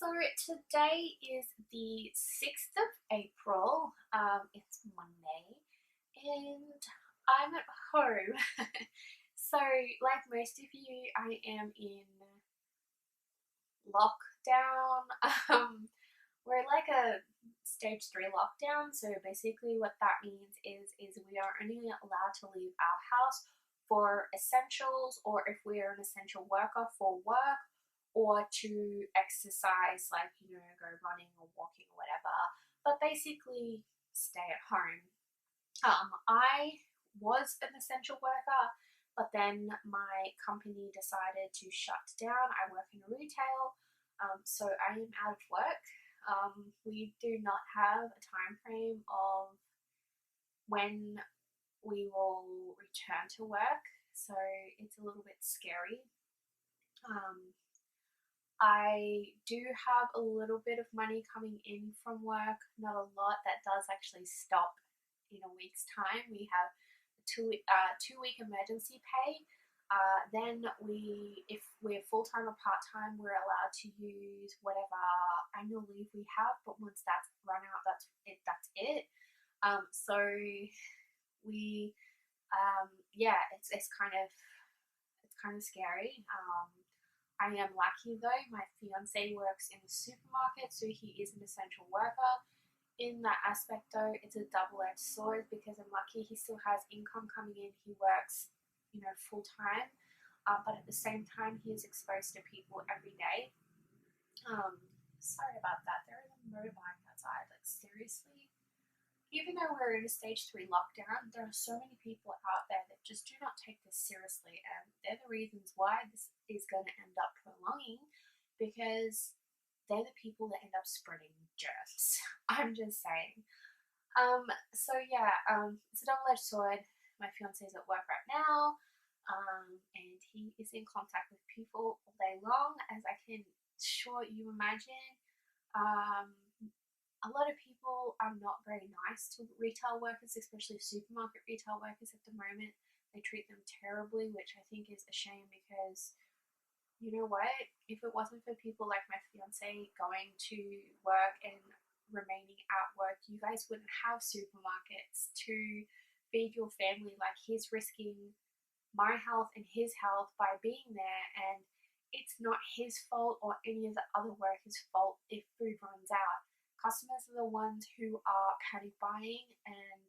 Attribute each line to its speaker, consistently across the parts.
Speaker 1: So today is the 6th of April. It's Monday and I'm at home. So like most of you, I am in lockdown. We're like a stage 3 lockdown. So basically what that means is we are only allowed to leave our house for essentials, or if we are an essential worker, for work, or to exercise, like, go running or walking or whatever, but basically stay at home. I was an essential worker, but then my company decided to shut down. I work in retail, so I am out of work. We do not have a time frame of when we will return to work, so it's a little bit scary. Um, I do have a little bit of money coming in from work, not a lot. That does actually stop in a week's time. We have a 2 week emergency pay. Then if we're full time or part time, we're allowed to use whatever annual leave we have. But once that's run out, that's it. So we, yeah, it's kind of scary. I am lucky though. My fiance works in the supermarket, so he is an essential worker. In that aspect though, it's a double-edged sword because I'm lucky he still has income coming in. He works, full time, but at the same time, he is exposed to people every day. Sorry about that. There is a motorbike outside. Like, seriously? Even though we're in a stage 3 lockdown, there are so many people out there that just do not take this seriously, and they're the reasons why this is going to end up prolonging, because they're the people that end up spreading germs. I'm just saying. So yeah, it's a double-edged sword. My fiance is at work right now, and he is in contact with people all day long, as I can sure you imagine. Um, a lot of people are not very nice to retail workers, especially supermarket retail workers at the moment. They treat them terribly, which I think is a shame, because you know what? If it wasn't for people like my fiance going to work and remaining at work, you guys wouldn't have supermarkets to feed your family. Like, he's risking my health and his health by being there, and it's not his fault or any of the other workers' fault if food runs out. Customers are the ones who are panic buying, and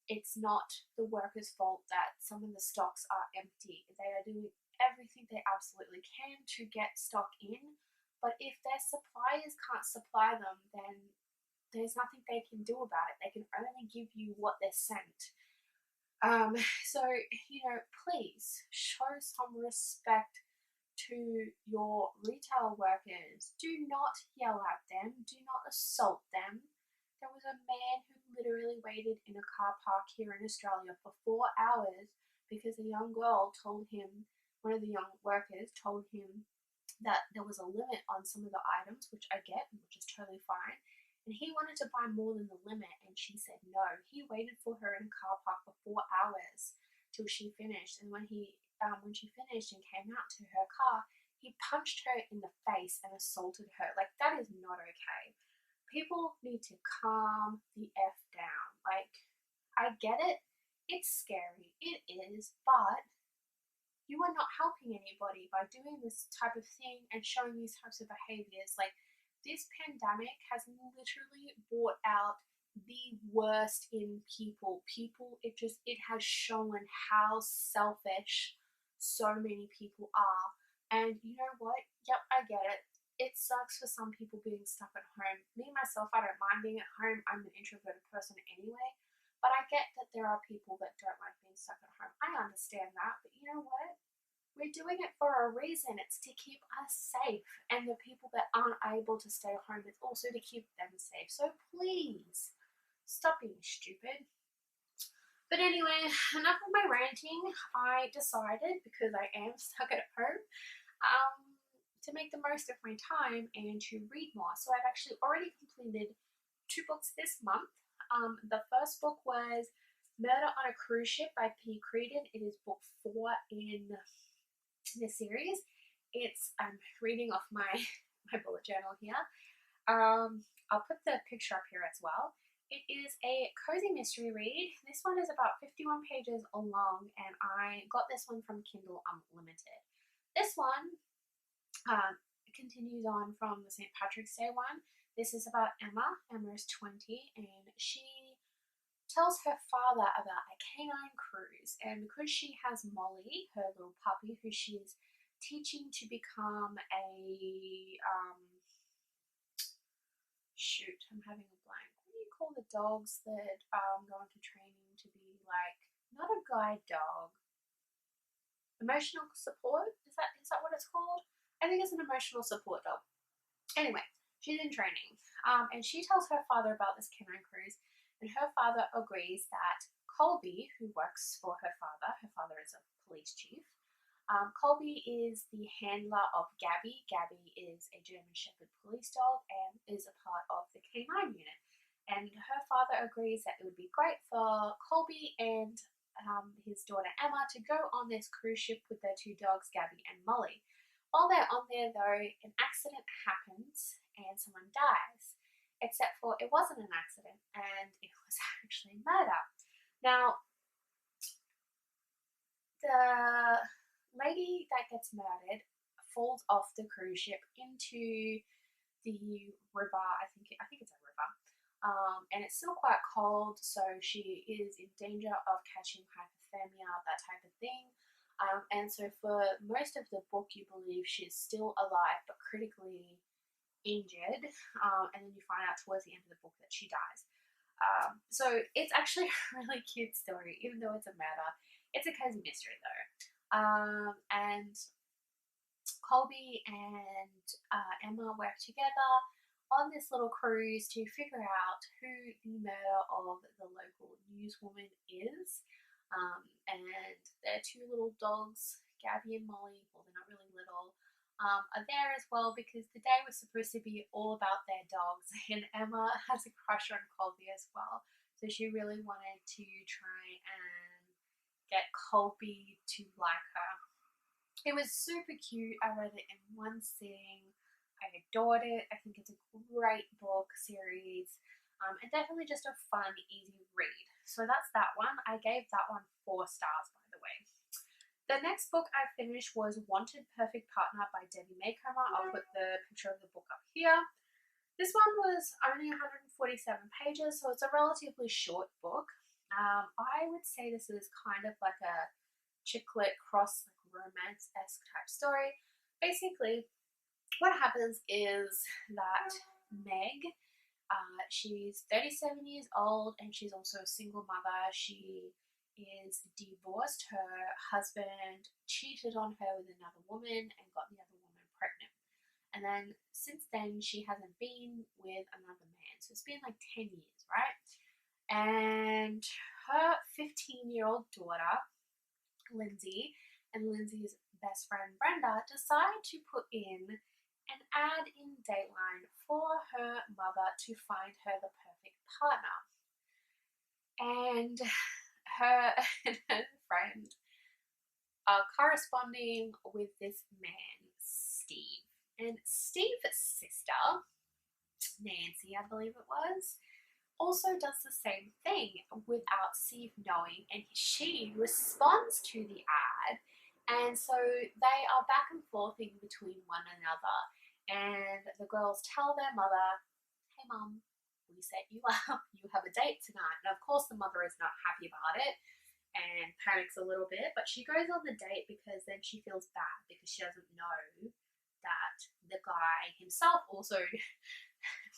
Speaker 1: it's not the workers' fault that some of the stocks are empty. They are doing everything they absolutely can to get stock in, but if their suppliers can't supply them, then there's nothing they can do about it. They can only give you what they're sent. So, please show some respect to your retail workers. Do not yell at them. Do not assault them. There was a man who literally waited in a car park here in Australia for 4 hours because a young girl told him, one of the young workers told him that there was a limit on some of the items, which I get, which is totally fine. And he wanted to buy more than the limit, and she said no. He waited for her in a car park for 4 hours till she finished. And when she finished and came out to her car, he punched her in the face and assaulted her. Like, that is not okay. People need to calm the F down. Like, I get it. It's scary. It is. But you are not helping anybody by doing this type of thing and showing these types of behaviors. Like, this pandemic has literally brought out the worst in people. It has shown how selfish so many people are. And you know what? Yep, I get it. It sucks for some people being stuck at home. Me, myself, I don't mind being at home. I'm an introverted person anyway. But I get that there are people that don't like being stuck at home. I understand that. But you know what? We're doing it for a reason. It's to keep us safe. And the people that aren't able to stay at home, it's also to keep them safe. So please, stop being stupid. But anyway, enough of my ranting. I decided, because I am stuck at home, to make the most of my time and to read more. So I've actually already completed 2 books this month. The first book was Murder on a Cruise Ship by P. Creedon. It is book 4 in the series. It's reading off my my bullet journal here. I'll put the picture up here as well. It is a cozy mystery read. This one is about 51 pages long, and I got this one from Kindle Unlimited. This one continues on from the St. Patrick's Day one. This is about Emma. Emma is 20, and she tells her father about a canine cruise, and because she has Molly, her little puppy, who she's teaching to become a shoot, I'm having a blank. What do you call the dogs that go into training to be like, not a guide dog, emotional support? Is that what it's called? I think it's an emotional support dog. Anyway, she's in training, and she tells her father about this canine cruise, and her father agrees that Colby, who works for her father is a police chief. Colby is the handler of Gabby. Gabby is a German Shepherd police dog and is a part of the K9 unit. And her father agrees that it would be great for Colby and his daughter Emma to go on this cruise ship with their two dogs, Gabby and Molly. While they're on there, though, an accident happens and someone dies. Except for it wasn't an accident, and it was actually murder. Now, the lady that gets murdered falls off the cruise ship into the river. I think it's a river, and it's still quite cold, so she is in danger of catching hypothermia, that type of thing. And so for most of the book, you believe she's still alive but critically injured, and then you find out towards the end of the book that she dies. So it's actually a really cute story, even though it's a murder. It's a cozy mystery though. And Colby and Emma work together on this little cruise to figure out who the murder of the local newswoman is. And their two little dogs, Gabby and Molly, well, they're not really little, are there as well because the day was supposed to be all about their dogs, and Emma has a crush on Colby as well. So she really wanted to try and get Colby to like her. It was super cute. I read it in one sitting. I adored it. I think it's a great book series, and definitely just a fun, easy read. So that's that one. I gave that one 4 stars, by the way. The next book I finished was Wanted Perfect Partner by Debbie Maycomer. I'll put the picture of the book up here. This one was only 147 pages, so it's a relatively short book. I would say this is kind of like a chick lit cross like romance-esque type story. Basically, what happens is that Meg, she's 37 years old and she's also a single mother. She is divorced. Her husband cheated on her with another woman and got the other woman pregnant. And then since then, she hasn't been with another man. So it's been like 10 years, right? And her 15-year-old daughter, Lindsay, and Lindsay's best friend Brenda decide to put in an ad in Dateline for her mother to find her the perfect partner. And her and her friend are corresponding with this man, Steve. And Steve's sister, Nancy, I believe it was, also does the same thing without Steve knowing, and she responds to the ad, and so they are back and forth in between one another, and the girls tell their mother, hey mum, we set you up, you have a date tonight. And of course the mother is not happy about it and panics a little bit, but she goes on the date because then she feels bad because she doesn't know that the guy himself also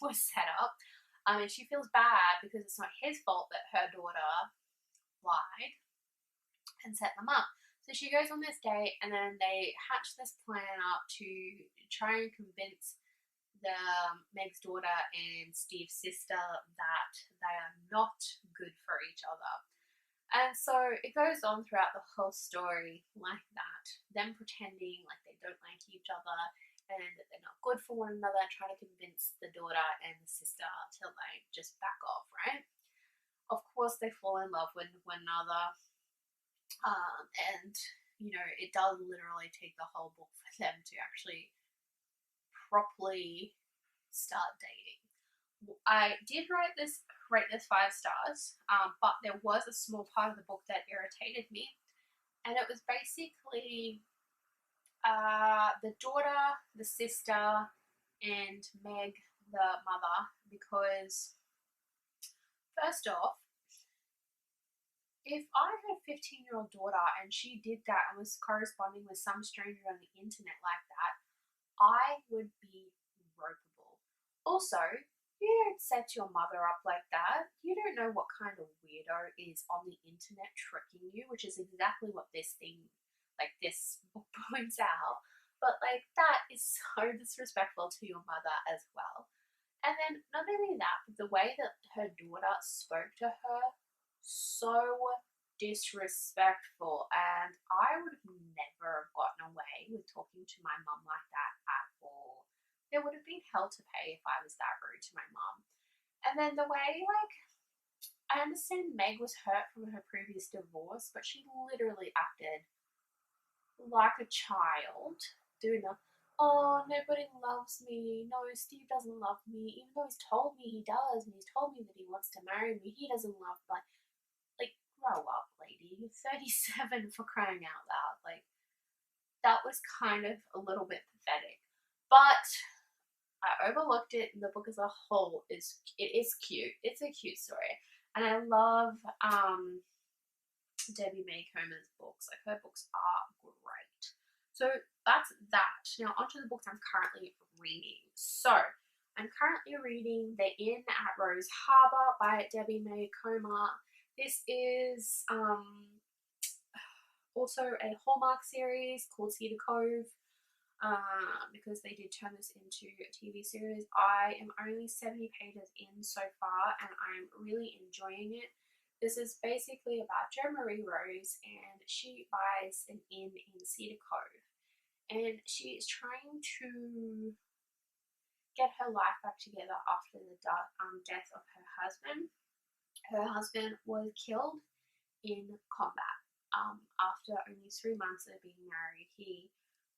Speaker 1: was set up. And she feels bad because it's not his fault that her daughter lied and set them up. So she goes on this date, and then they hatch this plan up to try and convince the Meg's daughter and Steve's sister that they are not good for each other. And so it goes on throughout the whole story like that, them pretending like they don't like each other and that they're not good for one another, trying to convince the daughter and the sister to like just back off, right? Of course they fall in love with one another, and you know, it does literally take the whole book for them to actually properly start dating. I did rate this 5 stars, but there was a small part of the book that irritated me, and it was basically the daughter, the sister, and Meg, the mother, because first off, if I had a 15-year-old daughter and she did that and was corresponding with some stranger on the internet like that, I would be ropeable. Also, you don't set your mother up like that. You don't know what kind of weirdo is on the internet tricking you, which is exactly what this book points out. But like, that is so disrespectful to your mother as well. And then not only that, but the way that her daughter spoke to her, so disrespectful. And I would have never have gotten away with talking to my mum like that at all. There would have been hell to pay if I was that rude to my mum. And then the way, like, I understand Meg was hurt from her previous divorce, but she literally acted like a child, doing the, oh, nobody loves me, no, Steve doesn't love me, even though he's told me he does, and he's told me that he wants to marry me, he doesn't love me. Like, grow up, lady, you're 37, for crying out loud. Like, that was kind of a little bit pathetic, but I overlooked it, and the book as a whole is cute. It's a cute story, and I love Debbie May Comer's books. Like, her books are great. So that's that. Now onto the books I'm currently reading. So I'm currently reading The Inn at Rose Harbour by Debbie May Comer. This is also a Hallmark series called Cedar Cove. Because they did turn this into a TV series. I am only 70 pages in so far, and I'm really enjoying it. This is basically about Jo Marie Rose, and she buys an inn in Cedar Cove, and she is trying to get her life back together after the death of her husband. Her husband was killed in combat. After only 3 months of being married, he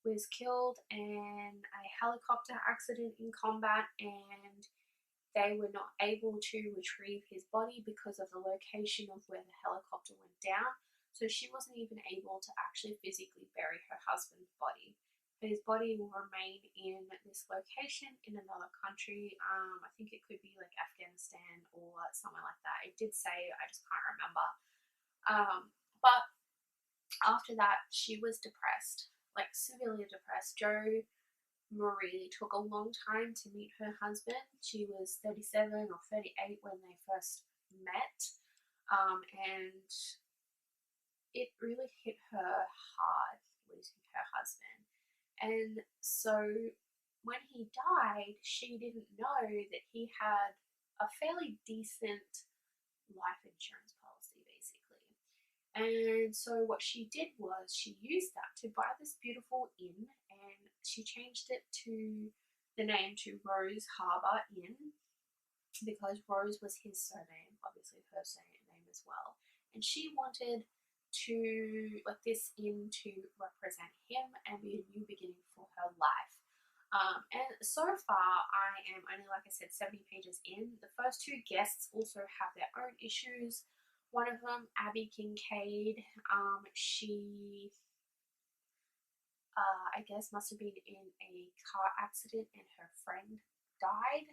Speaker 1: was killed in a helicopter accident in combat, and they were not able to retrieve his body because of the location of where the helicopter went down. So she wasn't even able to actually physically bury her husband's body. His body will remain in this location in another country. I think it could be like Afghanistan or somewhere like that. It did say, I just can't remember. But after that, she was depressed. Like, severely depressed. Jo Marie took a long time to meet her husband. She was 37 or 38 when they first met, and it really hit her hard losing her husband. And so when he died, she didn't know that he had a fairly decent life insurance policy, basically. And so what she did was she used that to buy this beautiful inn, and she changed it to the name to Rose Harbour Inn, because Rose was his surname, obviously her surname as well. And she wanted to, like, this inn to represent him and be a new beginning for her life. And so far, I am only, like I said, 70 pages in. The first 2 guests also have their own issues. One of them, Abby Kincaid, she, I guess, must have been in a car accident and her friend died,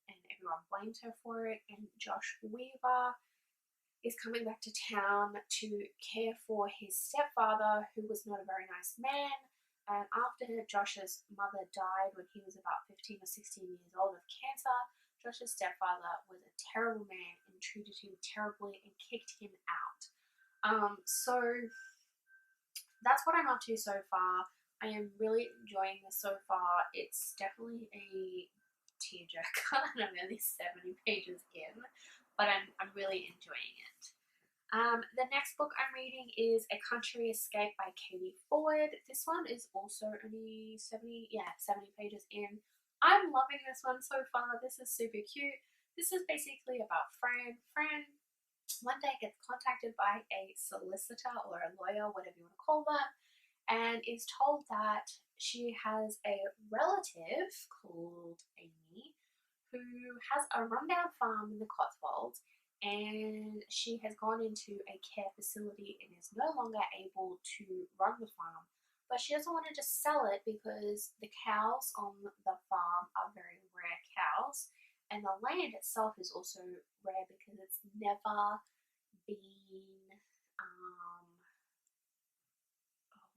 Speaker 1: and everyone blames her for it. And Josh Weaver is coming back to town to care for his stepfather, who was not a very nice man. And after Josh's mother died when he was about 15 or 16 years old of cancer, Josh's stepfather was a terrible man and treated him terribly and kicked him out. So that's what I'm up to so far. I am really enjoying this so far. It's definitely a tearjerker, and I'm only 70 pages in, but I'm really enjoying it. The next book I'm reading is A Country Escape by Katie Ford. This one is also only 70 pages in. I'm loving this one so far. This is super cute. This is basically about Fran. Fran one day gets contacted by a solicitor or a lawyer, whatever you want to call them, and is told that she has a relative called Amy who has a rundown farm in the Cotswolds, and she has gone into a care facility and is no longer able to run the farm. But she doesn't want to just sell it because the cows on the farm are very rare cows, and the land itself is also rare because it's never been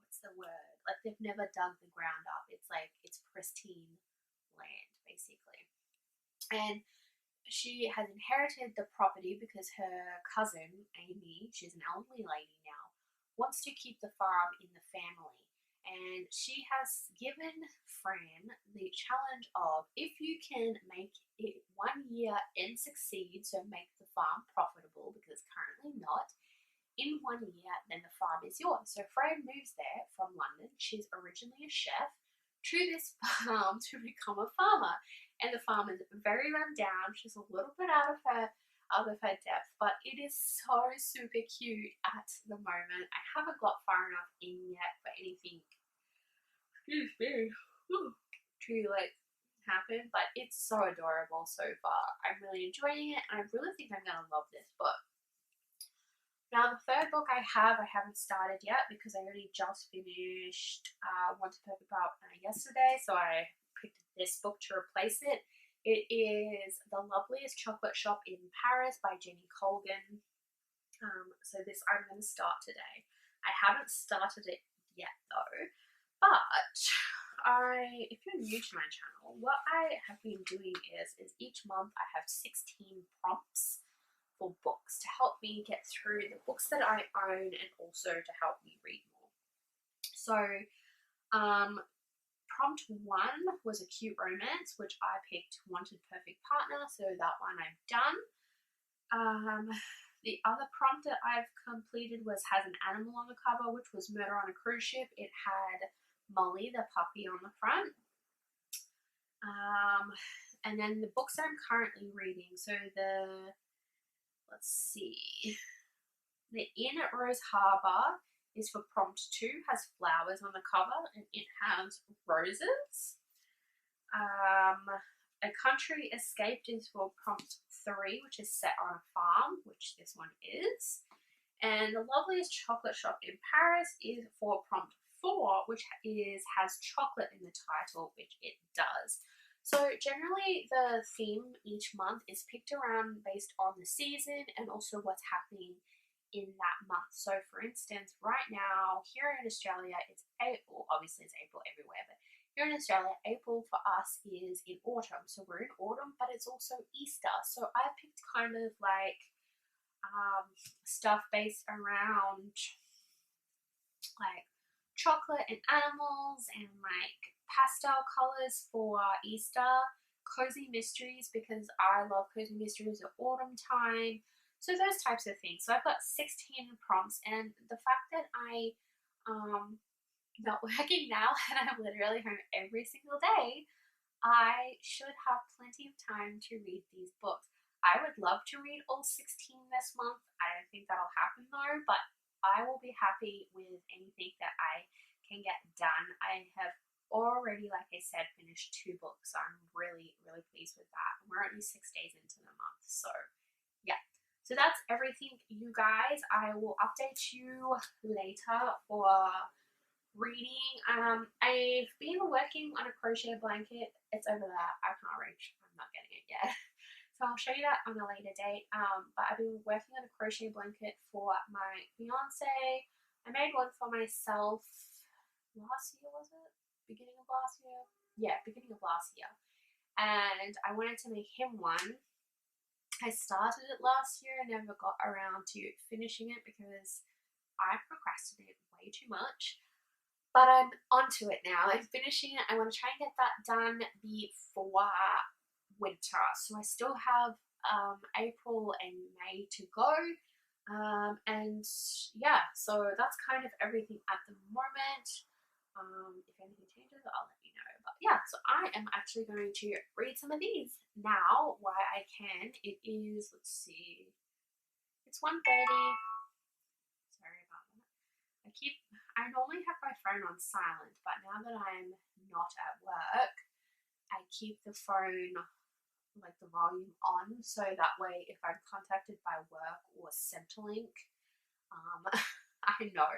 Speaker 1: what's the word? Like they've never dug the ground up. It's like it's pristine land basically. And she has inherited the property because her cousin, Amy, she's an elderly lady now, wants to keep the farm in the family. And she has given Fran the challenge of if you can make it 1 year and succeed, so make the farm profitable because it's currently not, in 1 year, then the farm is yours. So Fran moves there from London. She's originally a chef to this farm to become a farmer. And the farm is very run down. She's a little bit out of her depth, but it is so super cute at the moment. I haven't got far enough in yet for anything, excuse me, to like happen, but it's so adorable so far. I'm really enjoying it, and I really think I'm gonna love this book. Now the third book I haven't started yet because I only just finished Want a Perfect Partner yesterday, so I picked this book to replace it. It is The Loveliest Chocolate Shop in Paris by Jenny Colgan. So this I'm going to start today. I haven't started it yet though, but if you're new to my channel, what I have been doing is each month I have 16 prompts for books to help me get through the books that I own and also to help me read more. So prompt 1 was a cute romance, which I picked Wanted Perfect Partner, so that one I've done. The other prompt that I've completed has an animal on the cover, which was Murder on a Cruise Ship. It had Molly the puppy on the front. And then the books I'm currently reading, so let's see. The Inn at Rose Harbour is for prompt 2, has flowers on the cover, and it has roses. A Country Escaped is for prompt 3, which is set on a farm, which this one is. And The Loveliest Chocolate Shop in Paris is for prompt 4, which has chocolate in the title, which it does. So generally the theme each month is picked around based on the season and also what's happening in that month. So for instance, right now here in Australia, it's April. Obviously it's April everywhere, but here in Australia, April for us is in autumn. So we're in autumn, but it's also Easter. So I picked kind of like stuff based around like chocolate and animals and like pastel colors for Easter, cozy mysteries because I love cozy mysteries at autumn time, so those types of things. So I've got 16 prompts, and the fact that I not working now and I'm literally home every single day, I should have plenty of time to read these books. I would love to read all 16 this month. I don't think that'll happen though, but I will be happy with anything that I can get done. I have already, like I said, finished 2 books, so I'm really, really pleased with that. We're only 6 days into the month, so yeah. So that's everything, you guys. I will update you later for reading. I've been working on a crochet blanket. It's over there. I can't reach. I'm not getting it yet. So I'll show you that on a later date. But I've been working on a crochet blanket for my fiance. I made one for myself last year, was it? Beginning of last year? Yeah, beginning of last year. And I wanted to make him one. I started it last year and never got around to finishing it because I procrastinated way too much. But I'm onto it now. I'm finishing it. I want to try and get that done before winter. So I still have April and May to go. And yeah, so that's kind of everything at the moment. If anything changes, I'll let you know. But yeah, so I am actually going to read some of these now while I can. It is, let's see, it's 1:30. Sorry about that. I normally have my phone on silent, but now that I'm not at work, I keep the phone like the volume on, so that way if I'm contacted by work or Centrelink, I know,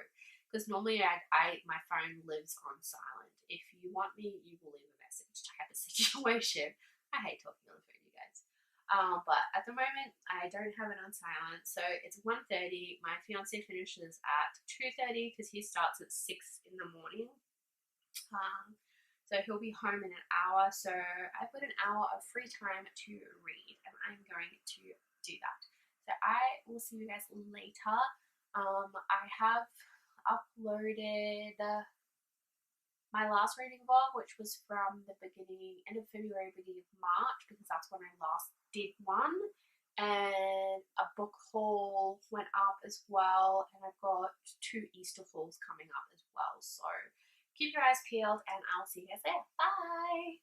Speaker 1: because normally my phone lives on silent. If you want me, you will leave a message type of situation. I hate talking on the phone, you guys. But at the moment, I don't have it on silent, so it's 1:30. My fiance finishes at 2:30 because he starts at 6 in the morning. So he'll be home in an hour. So I've got an hour of free time to read, and I'm going to do that. So I will see you guys later. I have uploaded my last reading vlog, which was from the end of February, beginning of March, because that's when I last did one. And a book haul went up as well, and I've got 2 Easter hauls coming up as well. So keep your eyes peeled, and I'll see you guys there. Bye!